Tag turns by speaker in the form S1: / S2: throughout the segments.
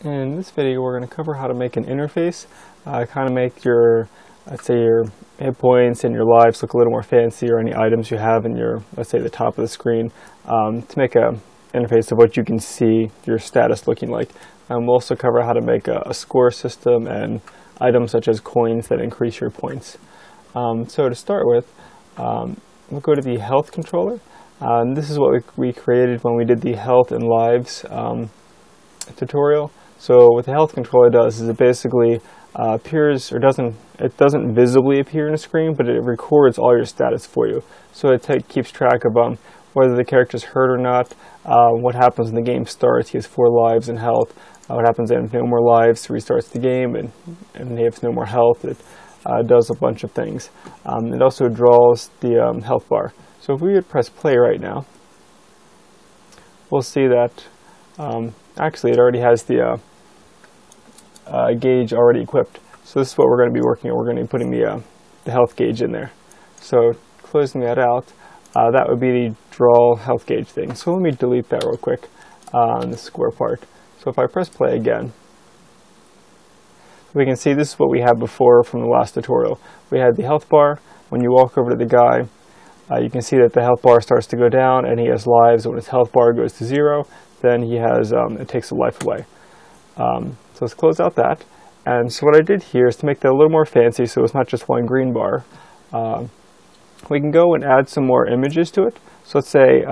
S1: In this video, we're going to cover how to make an interface, kind of make your, let's say, your hit points and your lives look a little more fancy, or any items you have in your, let's say, the top of the screen, to make an interface of what you can see your status looking like. We'll also cover how to make a score system and items such as coins that increase your points. So to start with, we'll go to the health controller. This is what we created when we did the health and lives tutorial. So what the health controller does is it basically appears, or it doesn't visibly appear in the screen, but it records all your status for you. So it keeps track of whether the character's hurt or not, what happens when the game starts. He has 4 lives and health. What happens if no more lives, restarts the game, and he has no more health. It does a bunch of things. It also draws the health bar. So if we would press play right now, we'll see that actually it already has the gauge already equipped. So this is what we're going to be working on. We're going to be putting the health gauge in there. So closing that out, that would be the draw health gauge thing. So let me delete that real quick on the score part. So if I press play again, we can see this is what we had before from the last tutorial. We had the health bar. When you walk over to the guy, you can see that the health bar starts to go down, and he has lives. When his health bar goes to 0, then he has it takes a life away. So let's close out that. And so what I did here is to make that a little more fancy, so it's not just one green bar. We can go and add some more images to it. So let's say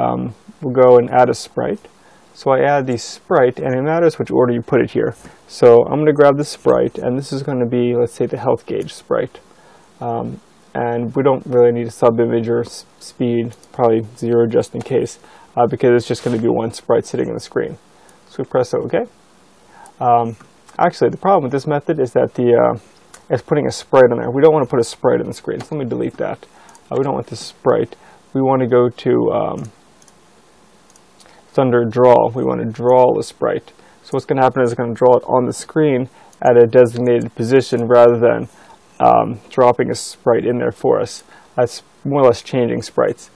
S1: we'll go and add a sprite. So I add the sprite, and it matters which order you put it here. So I'm going to grab the sprite, and this is going to be, let's say, the health gauge sprite. And we don't really need a sub-image or speed, probably 0 just in case, because it's just going to be one sprite sitting on the screen. So we press OK. Actually, the problem with this method is that it's putting a sprite on there. We don't want to put a sprite on the screen, so let me delete that. We don't want this sprite. We want to go to, it's under draw. We want to draw the sprite. So what's going to happen is it's going to draw it on the screen at a designated position rather than dropping a sprite in there for us. That's more or less changing sprites.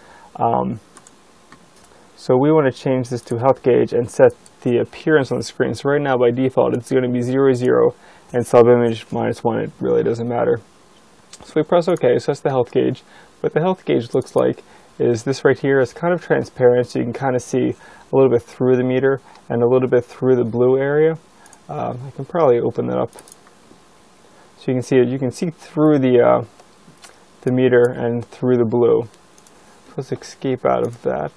S1: So we want to change this to health gauge and set the appearance on the screen. So right now by default it's going to be 0, 0 and sub-image -1. It really doesn't matter. So we press OK, so that's the health gauge. What the health gauge looks like is this right here. It's kind of transparent, so you can kind of see a little bit through the meter and a little bit through the blue area. I can probably open that up. So you can see it. You can see through the meter and through the blue. So let's escape out of that.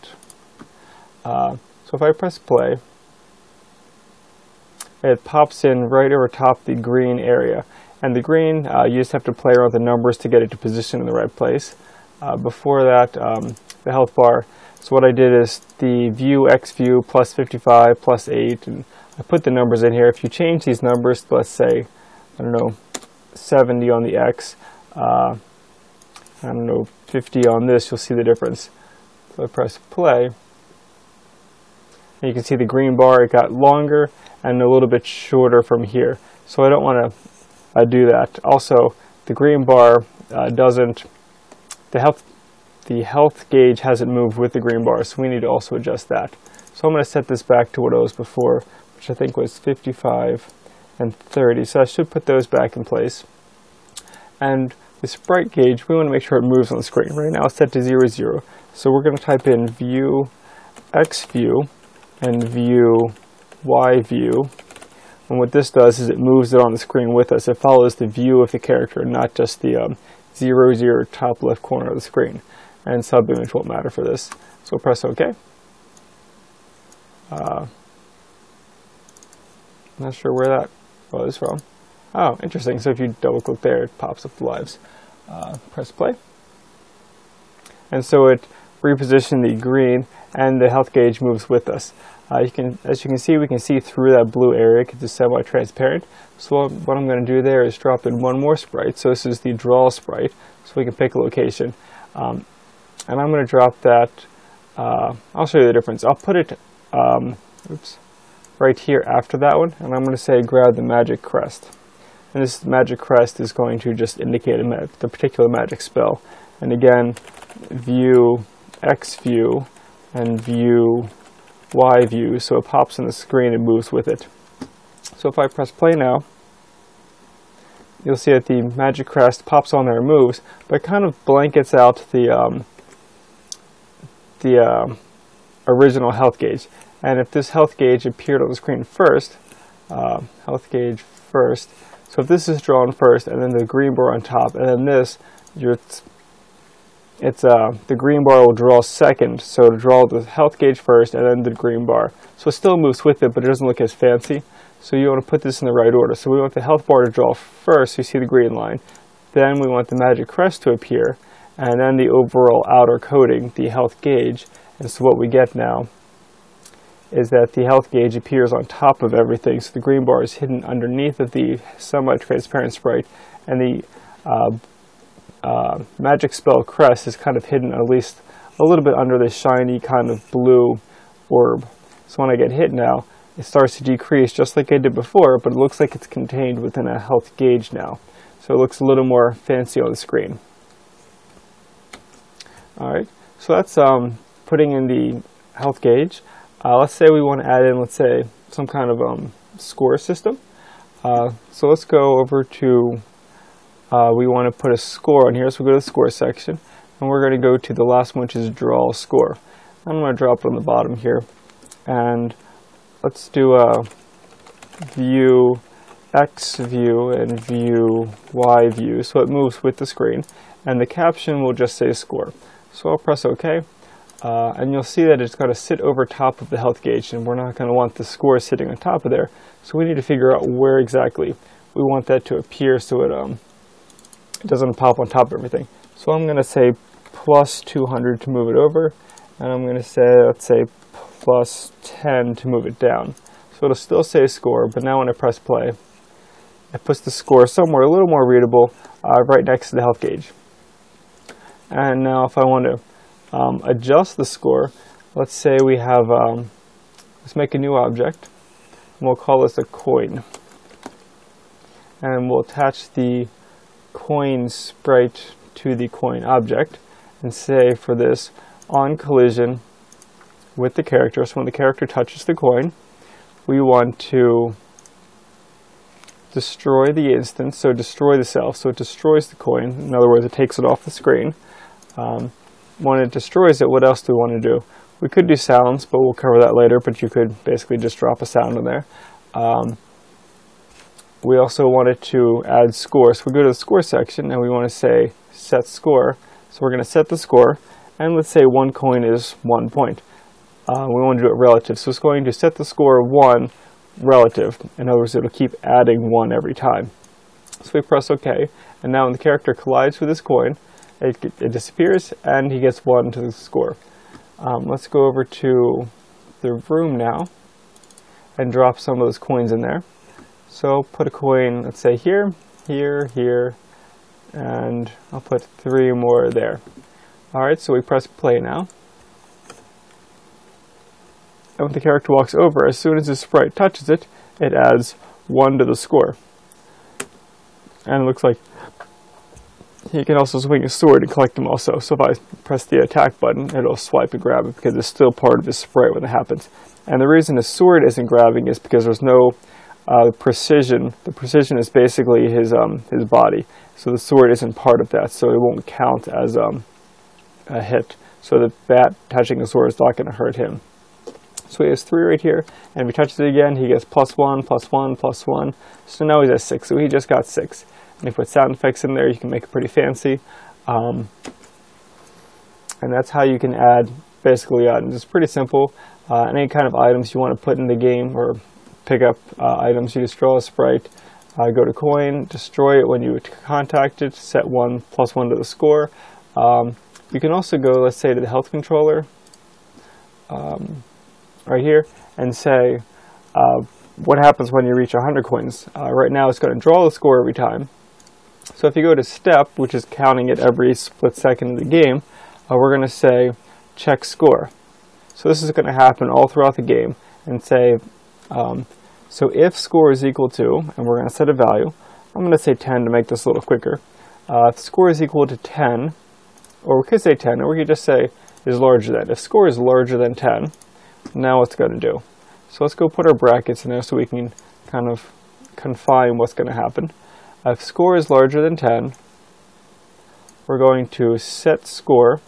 S1: So if I press play, it pops in right over top the green area. And the green, you just have to play around with the numbers to get it to position in the right place. Before that, the health bar. So what I did is the view X view plus 55 plus 8, and I put the numbers in here. If you change these numbers, let's say, I don't know, 70 on the X, I don't know, 50 on this, you'll see the difference. So I press play, and you can see the green bar, it got longer and a little bit shorter from here. So I don't want to do that. Also, the green bar the health gauge hasn't moved with the green bar, so we need to also adjust that. So I'm going to set this back to what it was before, which I think was 55 and 30. So I should put those back in place. And the sprite gauge, we want to make sure it moves on the screen. Right now it's set to 0, 0. So we're going to type in view X view and view Y view. And what this does is it moves it on the screen with us. It follows the view of the character, not just the 0, 0 top left corner of the screen. And sub-image won't matter for this. So press OK. I'm not sure where that was from. Oh, interesting. So if you double click there, it pops up the lives. Press play. And so it repositioned the green, and the health gauge moves with us. As you can see, we can see through that blue area because it's semi-transparent. So what I'm going to do there is drop in one more sprite. So this is the draw sprite, so we can pick a location. And I'm going to drop that. I'll show you the difference. I'll put it right here after that one, and I'm going to say grab the magic crest. And this magic crest is going to just indicate the particular magic spell. And again, view X view and view Y view, so it pops on the screen and moves with it. So if I press play now, you'll see that the magic crest pops on there and moves, but it kind of blankets out the original health gauge. And if this health gauge appeared on the screen first, health gauge first, so if this is drawn first and then the green bar on top, and then this, the green bar will draw second, so to draw the health gauge first and then the green bar. So it still moves with it, but it doesn't look as fancy. So you want to put this in the right order. So we want the health bar to draw first, so you see the green line. Then we want the magic crest to appear, and then the overall outer coating, the health gauge. And so what we get now is that the health gauge appears on top of everything. So the green bar is hidden underneath of the semi-transparent sprite, and the magic spell crest is kind of hidden at least a little bit under this shiny kind of blue orb. So when I get hit now, it starts to decrease just like I did before, but it looks like it's contained within a health gauge now. So it looks a little more fancy on the screen. Alright, so that's putting in the health gauge. Let's say we want to add in, let's say, some kind of score system. So let's go over to, we want to put a score on here, so we'll go to the score section, and we're going to go to the last one, which is draw a score. I'm going to drop it on the bottom here, and let's do a view X view and view Y view, so it moves with the screen, and the caption will just say score. So I'll press OK, and you'll see that it's going to sit over top of the health gauge, and we're not going to want the score sitting on top of there, so we need to figure out where exactly we want that to appear so it doesn't pop on top of everything. So I'm going to say plus 200 to move it over, and I'm going to say, let's say, plus 10 to move it down. So it'll still say score, but now when I press play, it puts the score somewhere a little more readable right next to the health gauge. And now if I want to adjust the score, let's say we have, let's make a new object, and we'll call this a coin. And we'll attach the coin sprite to the coin object, and say for this, on collision with the character, so when the character touches the coin, we want to destroy the instance, so destroy the self, so it destroys the coin. In other words, it takes it off the screen. When it destroys it, what else do we want to do? We could do sounds, but we'll cover that later, but you could basically just drop a sound in there. We also wanted to add score, so we go to the score section, and we want to say set score. So we're going to set the score, and let's say one coin is 1 point. We want to do it relative, so it's going to set the score 1 relative. In other words, it'll keep adding 1 every time. So we press OK, and now when the character collides with this coin, it disappears, and he gets 1 to the score. Let's go over to the room now, and drop some of those coins in there. So put a coin, let's say here, here, here, and I'll put 3 more there. Alright, so we press play now. And when the character walks over, as soon as the sprite touches it, it adds 1 to the score. And it looks like he can also swing his sword and collect them also. So if I press the attack button, it'll swipe and grab it because it's still part of his sprite when it happens. And the reason his sword isn't grabbing is because there's no precision. The precision is basically his body. So the sword isn't part of that, so it won't count as a hit. So the bat touching the sword is not going to hurt him. So he has 3 right here, and if he touches it again, he gets +1, +1, +1. So now he's at 6, so he just got 6. And if you put sound effects in there, you can make it pretty fancy. And that's how you can add basically items. It's pretty simple. Any kind of items you want to put in the game or pick up items, you just draw a sprite, go to coin, destroy it when you contact it, set 1 +1 to the score. You can also go, let's say, to the health controller right here and say what happens when you reach 100 coins. Right now it's going to draw the score every time. So if you go to step, which is counting it every split second of the game, we're going to say check score. So this is going to happen all throughout the game and say, so if score is equal to, and we're going to set a value, I'm going to say 10 to make this a little quicker. If score is equal to 10, or we could say 10, or we could just say is larger than. If score is larger than 10, Now what's going to do? So let's go put our brackets in there so we can kind of confine what's going to happen. If score is larger than 10, we're going to set score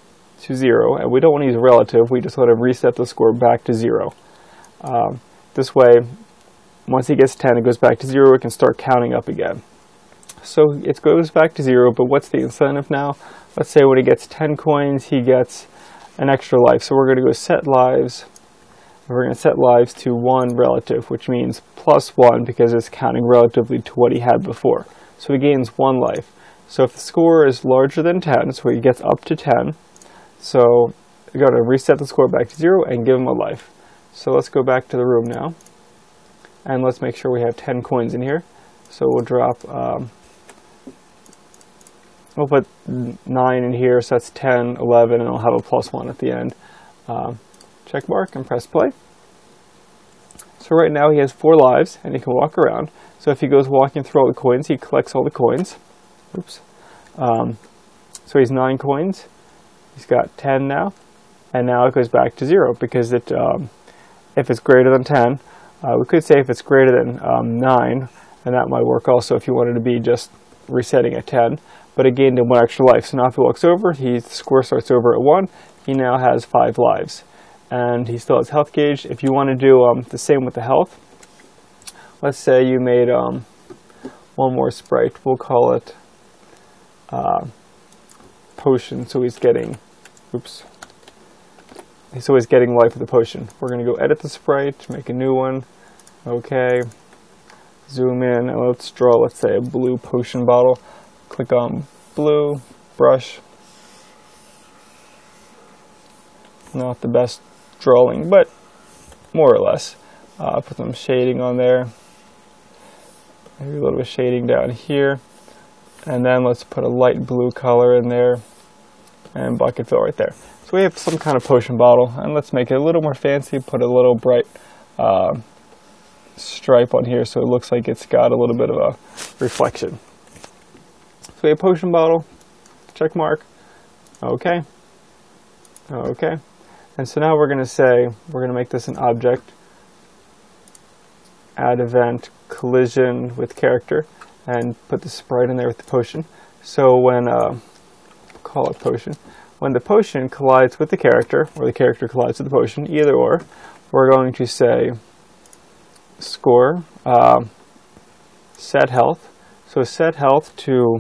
S1: to 0, and we don't want to use relative, we just want to reset the score back to 0. This way, once he gets 10, it goes back to 0, it can start counting up again. So it goes back to 0, but what's the incentive now? Let's say when he gets 10 coins, he gets an extra life. So we're going to go set lives. We're going to set lives to 1 relative, which means plus 1 because it's counting relatively to what he had before. So he gains 1 life. So if the score is larger than 10, so he gets up to 10, so we're going to reset the score back to 0 and give him a life. So let's go back to the room now, and let's make sure we have 10 coins in here. So we'll drop, we'll put 9 in here, so that's 10, 11, and I'll have a plus 1 at the end. Check mark and press play. So right now he has 4 lives, and he can walk around. So if he goes walking through all the coins, he collects all the coins. Oops. So he's 9 coins. He's got 10 now, and now it goes back to 0 because it, if it's greater than 10, we could say if it's greater than 9, and that might work also if you wanted to be just resetting at 10, but it gained him 1 extra life. So now if he walks over, the score starts over at 1. He now has 5 lives, and he still has health gauge. If you want to do the same with the health, let's say you made one more sprite. We'll call it potion, so he's getting, oops. So he's getting life with the potion. We're going to go edit the sprite, make a new one. Okay. Zoom in, and let's draw, let's say, a blue potion bottle. Click on blue, brush. Not the best drawing, but more or less. Put some shading on there. Maybe a little bit of shading down here. And then let's put a light blue color in there. And bucket fill right there. So we have some kind of potion bottle, and let's make it a little more fancy, put a little bright stripe on here so it looks like it's got a little bit of a reflection. So we have potion bottle, check mark, okay, okay. And so now we're going to say, we're going to make this an object, add event, collision with character, and put the sprite in there with the potion. So when, call it potion. When the potion collides with the character, or the character collides with the potion, either or, we're going to say score, set health. So set health to,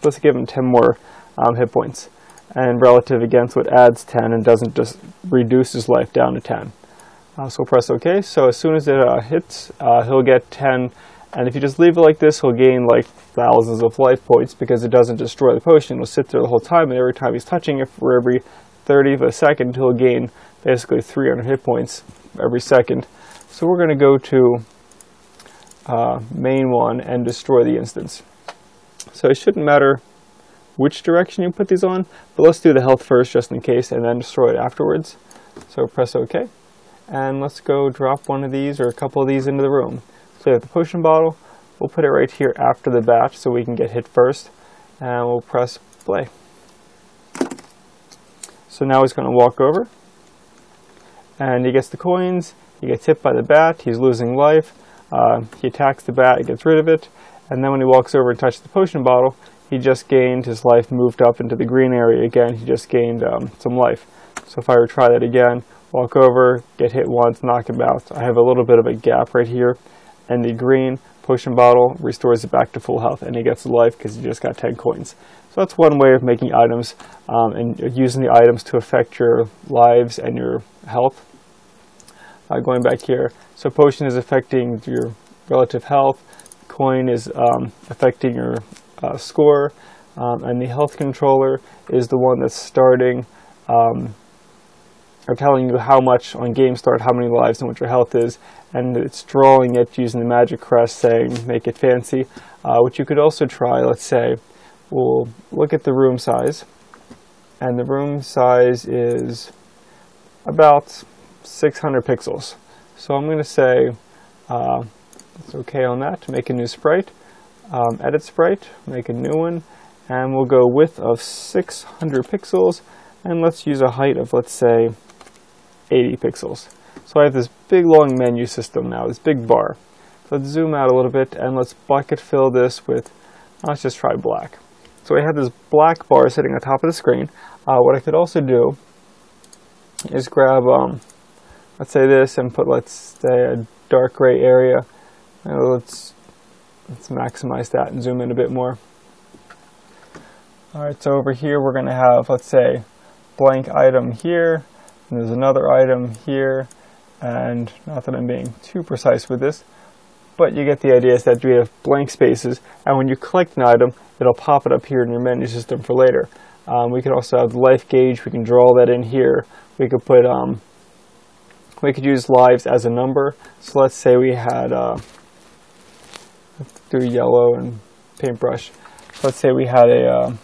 S1: let's give him 10 more hit points. And relative against what adds 10 and doesn't just reduce his life down to 10. So we'll press OK. So as soon as it hits, he'll get 10. And if you just leave it like this, he'll gain like thousands of life points because it doesn't destroy the potion. It'll sit there the whole time, and every time he's touching it for every 30th of a second, he'll gain basically 300 hit points every second. So we're going to go to main one and destroy the instance. So it shouldn't matter which direction you put these on, but let's do the health first just in case, and then destroy it afterwards. So press OK. And let's go drop one of these or a couple of these into the room. So we have the potion bottle. We'll put it right here after the batch so we can get hit first. And we'll press play. So now he's going to walk over. And he gets the coins. He gets hit by the bat. He's losing life. He attacks the bat. He gets rid of it. And then when he walks over and touches the potion bottle, he just gained his life, moved up into the green area again. He just gained some life. So if I were to try that again, walk over, get hit once, knock him out. I have a little bit of a gap right here. And the green potion bottle restores it back to full health, and he gets life because he just got 10 coins. So that's one way of making items and using the items to affect your lives and your health. Going back here, so potion is affecting your relative health, coin is affecting your score, and the health controller is the one that's starting or telling you how much on game start, how many lives and what your health is, and it's drawing it using the magic crest saying make it fancy, which you could also try. Let's say we'll look at the room size, and the room size is about 600 pixels. So I'm going to say it's okay on that to make a new sprite, edit sprite, make a new one, and we'll go width of 600 pixels, and let's use a height of, let's say, 80 pixels. So I have this big long menu system now, this big bar. So let's zoom out a little bit and let's bucket fill this with, let's just try black. So I have this black bar sitting on top of the screen. What I could also do is grab, let's say this, and put, let's say, a dark gray area. Let's maximize that and zoom in a bit more. Alright, so over here we're going to have, let's say, blank item here, and there's another item here, and not that I'm being too precise with this, but you get the idea is that we have blank spaces, and when you collect an item, it'll pop it up here in your menu system for later. We can also have the life gauge. We can draw that in here. We could put, we could use lives as a number. So let's say we had, do yellow and paintbrush. So let's say we had a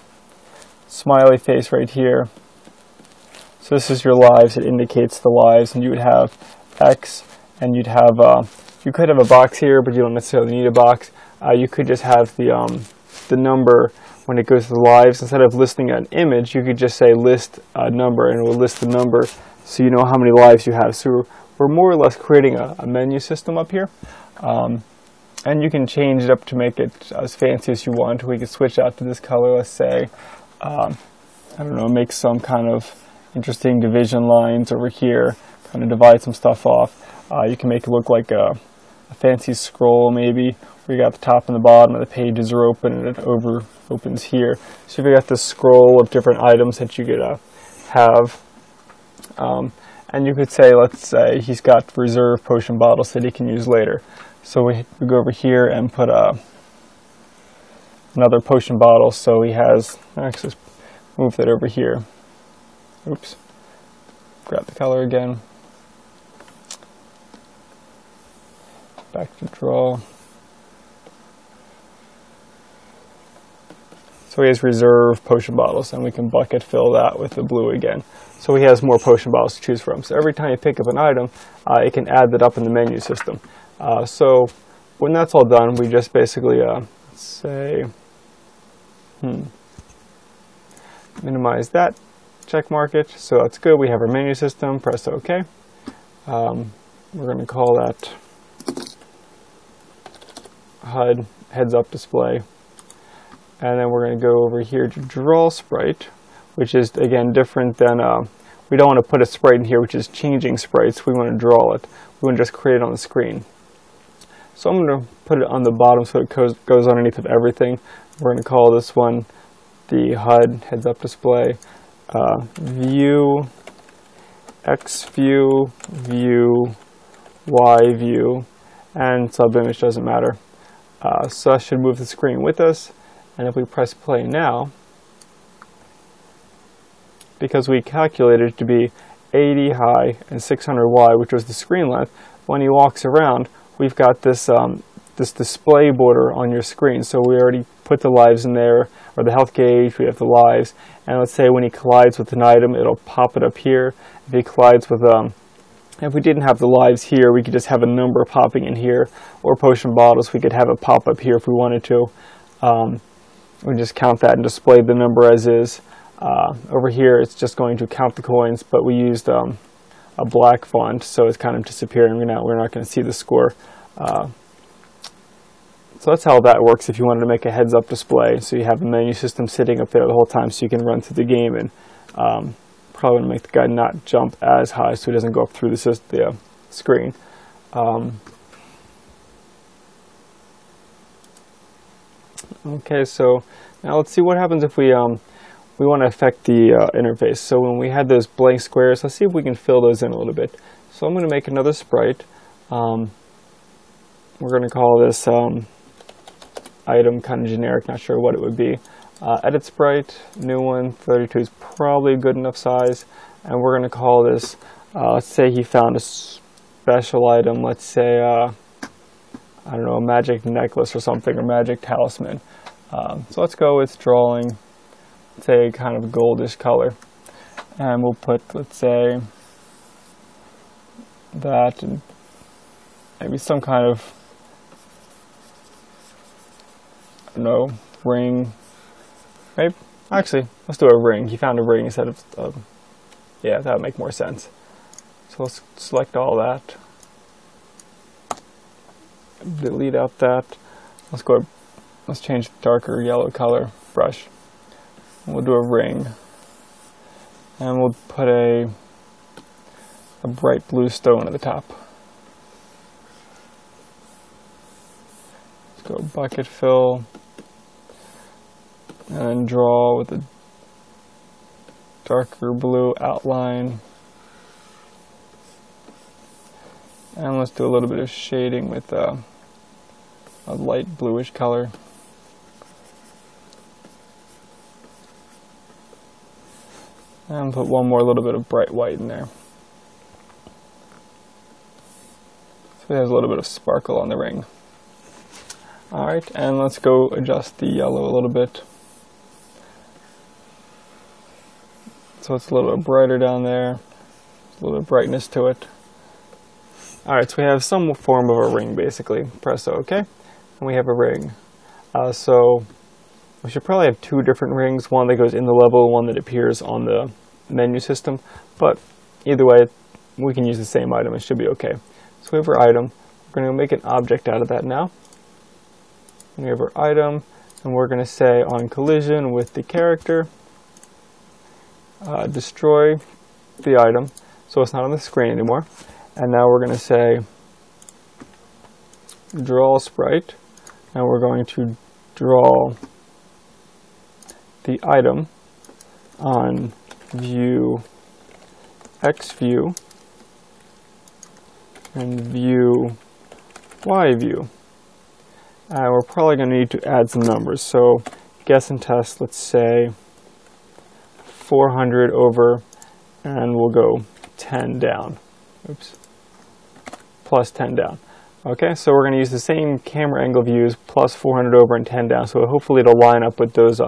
S1: smiley face right here. So this is your lives. It indicates the lives, and you would have X, and you'd have, you could have a box here, but you don't necessarily need a box. You could just have the number when it goes to the lives. Instead of listing an image, you could just say list a number, and it will list the number so you know how many lives you have. So we're more or less creating a menu system up here. And you can change it up to make it as fancy as you want. We could switch out to this color, let's say, I don't know, make some kind of interesting division lines over here, kind of divide some stuff off. You can make it look like a fancy scroll maybe, where you got the top and the bottom of the pages are open and it opens here. So you got this scroll of different items that you could have. And you could say, let's say he's got reserve potion bottles that he can use later. So we go over here and put another potion bottle. So he has, actually move that over here. Oops. Grab the color again. Back to draw. So he has reserve potion bottles, and we can bucket fill that with the blue again. So he has more potion bottles to choose from. So every time you pick up an item, it can add that up in the menu system. So when that's all done, we just basically say, minimize that, check mark it. So that's good. We have our menu system. Press OK. We're going to call that HUD, heads up display. And then we're going to go over here to draw sprite, which is again different than, we don't want to put a sprite in here which is changing sprites. We want to draw it. We want to just create it on the screen. So I'm going to put it on the bottom so it goes underneath of everything. We're going to call this one the HUD, heads up display, view, X view, view, Y view, and subimage doesn't matter. So that should move the screen with us. And if we press play now, because we calculated it to be 80 high and 600 wide, which was the screen length, when he walks around, we've got this this display border on your screen. So we already put the lives in there, or the health gauge, we have the lives. And let's say when he collides with an item, it'll pop it up here. If he collides with, if we didn't have the lives here, we could just have a number popping in here, or potion bottles, we could have it pop up here if we wanted to. We just count that and display the number as is. Over here, it's just going to count the coins, but we used a black font, so it's kind of disappearing. We're not going to see the score. So that's how that works if you wanted to make a heads-up display. So you have the menu system sitting up there the whole time so you can run through the game, and probably want to make the guy not jump as high so he doesn't go up through the screen. Okay, so now let's see what happens if we want to affect the interface. So when we had those blank squares, let's see if we can fill those in a little bit. So I'm going to make another sprite. We're going to call this item kind of generic, not sure what it would be. Edit sprite, new one, 32 is probably a good enough size. And we're going to call this, let's say he found a special item, let's say, I don't know, a magic necklace or something, or magic talisman. So let's go with drawing, say, kind of goldish color. And we'll put, let's say, that, and maybe some kind of, I don't know, ring. Maybe, actually, let's do a ring. He found a ring instead of, yeah, that would make more sense. So let's select all that. Delete out that. Let's change darker yellow color brush. We'll do a ring. And we'll put a bright blue stone at the top. Let's go bucket fill. And then draw with a darker blue outline. And let's do a little bit of shading with a light bluish color. And put one more little bit of bright white in there. So it has a little bit of sparkle on the ring. Alright, and let's go adjust the yellow a little bit. So it's a little bit brighter down there. A little bit of brightness to it. Alright, so we have some form of a ring basically. Press OK, and we have a ring. So we should probably have two different rings, one that goes in the level, one that appears on the menu system. But either way, we can use the same item, it should be okay. So we have our item. We're going to make an object out of that now. And we have our item, and we're going to say on collision with the character, destroy the item, so it's not on the screen anymore. And now we're going to say draw sprite, and we're going to draw the item on view X view and view Y view. And we're probably going to need to add some numbers. So guess and test, let's say 400 over, and we'll go 10 down. Oops. Plus 10 down. Okay, so we're going to use the same camera angle views plus 400 over and 10 down. So hopefully it'll line up with those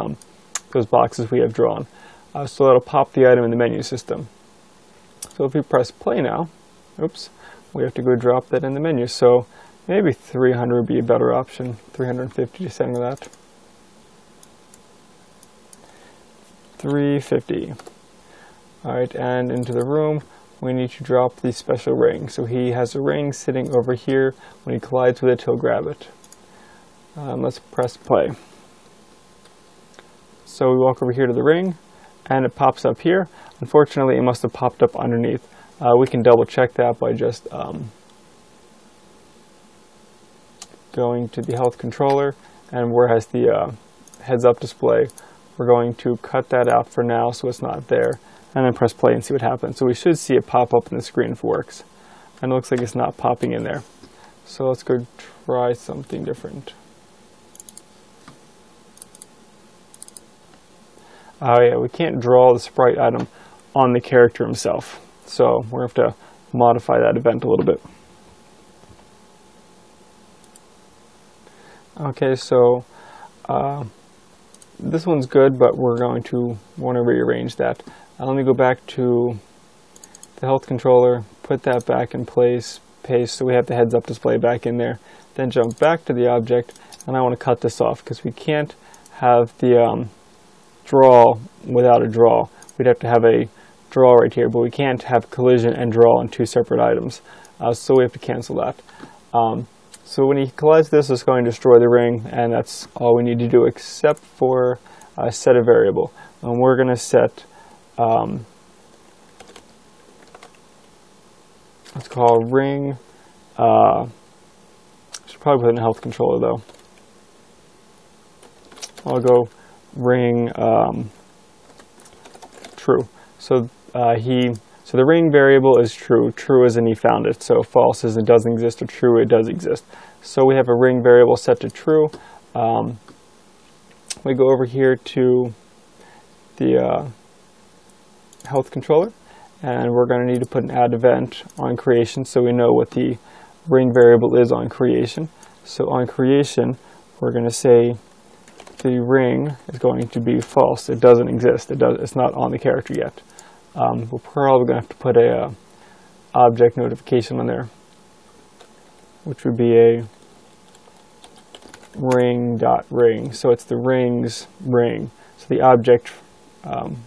S1: boxes we have drawn. So that'll pop the item in the menu system. So if we press play now, oops, we have to go drop that in the menu. So maybe 300 would be a better option. 350 to center that. 350. Alright, and into the room, we need to drop the special ring. So he has a ring sitting over here. When he collides with it, he'll grab it. Let's press play. So we walk over here to the ring, and it pops up here. Unfortunately, it must have popped up underneath. We can double check that by just going to the health controller, and where it has the heads up display, we're going to cut that out for now so it's not there, and then press play and see what happens. So we should see it pop up in the screen if it works. And it looks like it's not popping in there. So let's go try something different. Oh yeah, we can't draw the sprite item on the character himself. So we're going to have to modify that event a little bit. Okay, so this one's good, but we're going to want to rearrange that. Let me go back to the health controller, put that back in place, paste, so we have the heads up display back in there. Then jump back to the object, and I want to cut this off because we can't have the draw without a draw. We'd have to have a draw right here, but we can't have collision and draw on two separate items. So we have to cancel that. So when he collides this, it's going to destroy the ring, and that's all we need to do except for set a variable. And we're going to set, let's call ring, should probably put it in the health controller though. I'll go ring true. So so the ring variable is true. True as in he found it. So false as it doesn't exist, or true it does exist. So we have a ring variable set to true. We go over here to the health controller, and we're going to need to put an add event on creation so we know what the ring variable is on creation. So on creation, we're going to say the ring is going to be false. It doesn't exist. It's not on the character yet. We're probably going to have to put a object notification on there, which would be a ring.ring. So it's the ring's ring. So the object,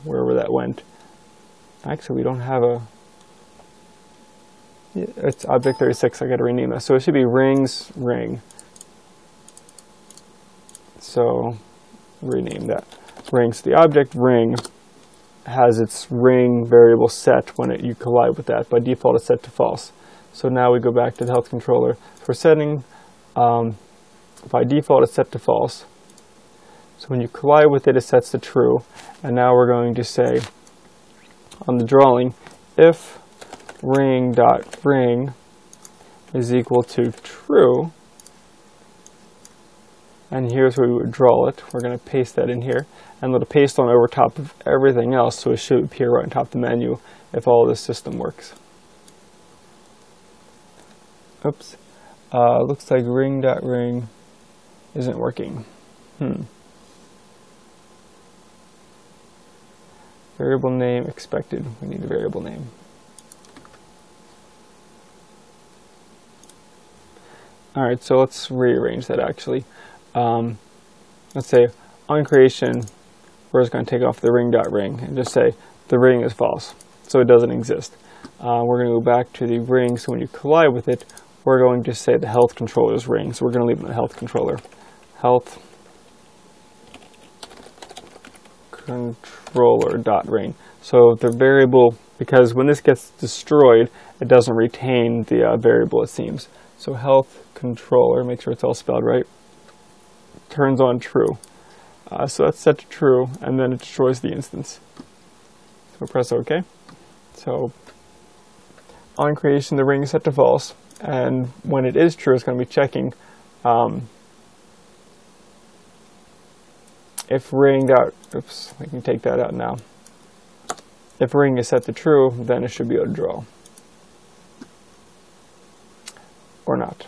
S1: wherever that went. Actually, we don't have a It's object 36. I got to rename that. So it should be rings ring. So rename that ring. So the object ring has its ring variable set when you collide with that. By default, it's set to false. So now we go back to the health controller. For setting, by default, it's set to false. So when you collide with it, it sets to true. And now we're going to say on the drawing, if ring.ring is equal to true, and here's where we would draw it. We're going to paste that in here, and let it paste on over top of everything else, so it should appear right on top of the menu if all this system works. Oops. Looks like ring.ring isn't working. Variable name expected. We need a variable name. Alright, so let's rearrange that actually. Let's say on creation, we're just going to take off the ring.ring and just say the ring is false, so it doesn't exist. We're going to go back to the ring, so when you collide with it, we're going to say the health controller is ring, so we're going to leave it in the health controller. Health controller.ring. So the variable, because when this gets destroyed, it doesn't retain the variable, it seems. So health controller, make sure it's all spelled right, turns on true. So that's set to true, and then it destroys the instance. So press OK. So on creation, the ring is set to false, and when it is true, it's going to be checking if ring dot, oops, I can take that out now. If ring is set to true, then it should be able to draw. Or not.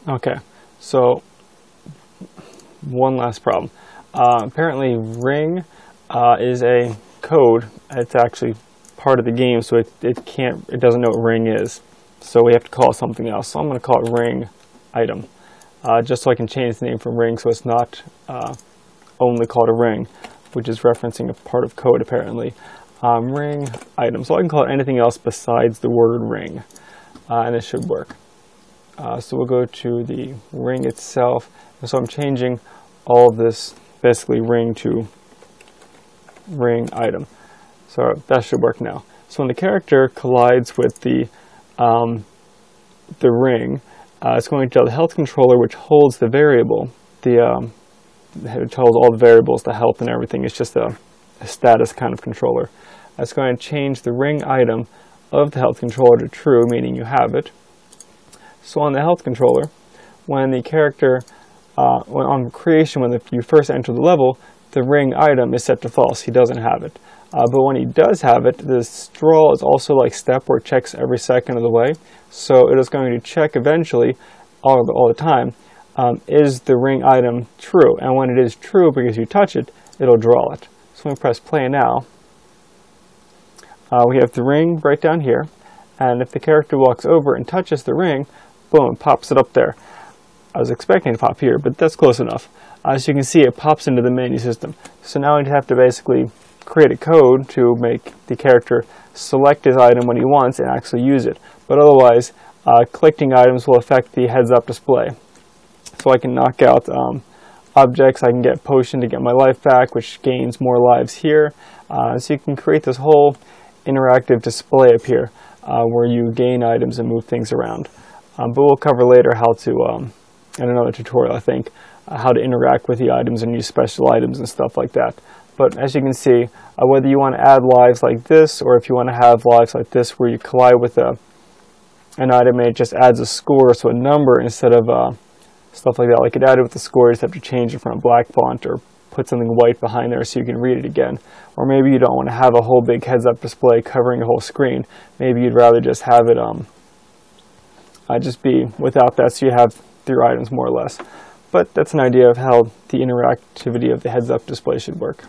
S1: Okay, so one last problem. Apparently ring is a code. It's actually part of the game, so it doesn't know what ring is. So we have to call it something else. So I'm going to call it ring item, just so I can change the name from ring so it's not only called a ring, which is referencing a part of code apparently. Ring item. So I can call it anything else besides the word ring, and it should work. So we'll go to the ring itself. And so I'm changing all of this, basically ring to ring item. So that should work now. So when the character collides with the ring, it's going to tell the health controller, which holds the variable, which holds all the variables, the health and everything. It's just a status kind of controller. It's going to change the ring item of the health controller to true, meaning you have it. So on the health controller, when the character, on creation, when you first enter the level, the ring item is set to false. He doesn't have it. But when he does have it, this draw is also like step where it checks every second of the way. So it is going to check eventually, all the time, is the ring item true? And when it is true, because you touch it, it'll draw it. So when we press play now, we have the ring right down here. And if the character walks over and touches the ring, boom, it pops it up there. I was expecting to pop here, but that's close enough. As you can see, it pops into the menu system. So now we have to basically create a code to make the character select his item when he wants and actually use it. But otherwise, collecting items will affect the heads-up display. So I can knock out objects, I can get potion to get my life back, which gains more lives here. So you can create this whole interactive display up here where you gain items and move things around. But we'll cover later how to, in another tutorial I think, how to interact with the items and use special items and stuff like that. But as you can see, whether you want to add lives like this, or if you want to have lives like this where you collide with an item and it just adds a score, so a number instead of stuff like that. Like it added with the score, you just have to change it from a black font or put something white behind there so you can read it again. Or maybe you don't want to have a whole big heads-up display covering the whole screen. Maybe you'd rather just have it just be without that, so you have your items more or less. But that's an idea of how the interactivity of the heads-up display should work.